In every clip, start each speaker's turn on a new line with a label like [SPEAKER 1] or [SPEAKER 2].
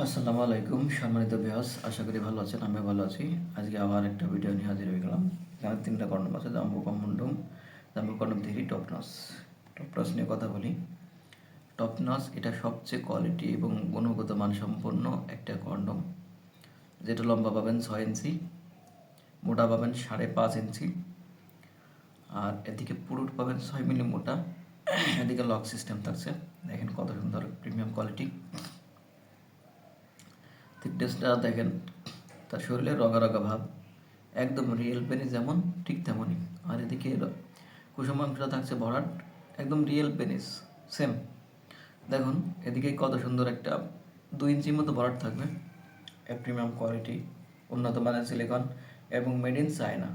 [SPEAKER 1] আসসালামু আলাইকুম সম্মানিত ভিউয়ার্স, আশা করি ভালো আছেন। আমি ভালো আছি। আজকে আবার একটা ভিডিও নিয়ে হাজির হয়ে গেলাম। এখানে তিনটা কর্ণম আছে: জাম্বুকম মুন্ডুম, জাম্বুকর্ণম ধীরি, টপনস। টপনস নিয়ে কথা বলি। টপনস এটা সবচেয়ে কোয়ালিটি এবং গুণগত মানসম্পন্ন একটা কর্ণম, যেটা লম্বা পাবেন 6 ইঞ্চি, মোটা পাবেন 5.5 ইঞ্চি, আর এদিকে পুরুট পাবেন 6 মিলি মোটা। এদিকে লক সিস্টেম থাকছে। দেখেন কত সুন্দর প্রিমিয়াম কোয়ালিটি। থিকনেসটা দেখেন, তার শরীরে রগা রগা ভাব, একদম রিয়েল পেনিস যেমন ঠিক তেমনই। আর এদিকে কুসুম অংশটা থাকছে ভরাট, একদম রিয়েল পেনিস সেম। দেখুন এদিকে কত সুন্দর একটা 2 ইঞ্চির মতো ভরাট থাকবে। প্রিমিয়াম কোয়ালিটি, উন্নত মানের সিলিকন এবং মেড ইন চায়না।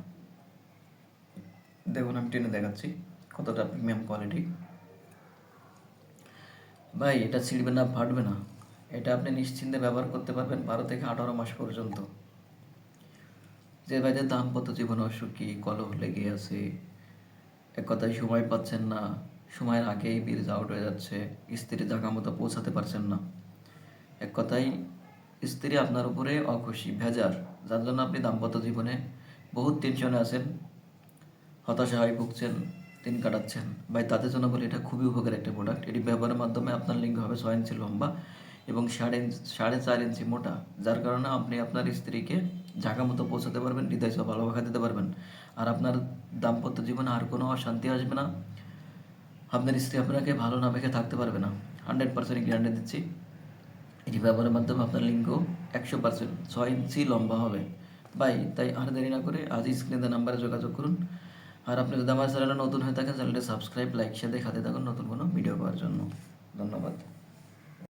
[SPEAKER 1] দেখুন আমি টেনে দেখাচ্ছি কতটা প্রিমিয়াম কোয়ালিটি। ভাই এটা ছিঁড়বে না, ফাটবে না। এটা আপনি নিশ্চিন্তে ব্যবহার করতে পারবেন 12 থেকে 18 মাস পর্যন্ত। যে ভাইদের দাম্পত্য জীবনে অসুখী, কলহ লেগে আছে, এক কথায় সময় পাচ্ছেন না, সময়ের আগেই বীর্য আউট হয়ে যাচ্ছে, স্ত্রী জায়গা মতো পৌঁছাতে পারছেন না, এক কথায় স্ত্রী আপনার উপরে অখুশি, ভেজার, যার জন্য আপনি দাম্পত্য জীবনে বহুত টেনশনে আছেন, হতাশা হয়ে ভুগছেন, দিন কাটাচ্ছেন, ভাই তাদের জন্য বলি এটা খুবই উপকার একটা প্রোডাক্ট। এটি ব্যবহারের মাধ্যমে আপনার লিঙ্গ হবে 6 ইঞ্চি লম্বা এবং 4.5 ইঞ্চি মোটা, যার কারণে আপনি আপনার স্ত্রীকে জায়গা মতো পৌঁছাতে পারবেন, হৃদয় সব ভালোবাসা দিতে পারবেন। আর আপনার দাম্পত্য জীবনে আর কোনো অশান্তি আসবে না, আপনার স্ত্রী আপনাকে ভালো না বেঁকে থাকতে পারবে না। 100% গ্যারান্টি দিচ্ছি। এটি ব্যবহারের মাধ্যমে আপনার লিঙ্গ 100% 6 ইঞ্চি লম্বা হবে। ভাই তাই আর দেরি না করে আজই স্ক্রিনে দেওয়া নাম্বারে যোগাযোগ করুন। আর আপনি যদি আমার চ্যানেলে নতুন হয়ে থাকেন, চ্যানেলটি সাবস্ক্রাইব, লাইক, শেয়ার দিয়ে খাতে থাকুন নতুন কোনো ভিডিও পাওয়ার জন্য। ধন্যবাদ।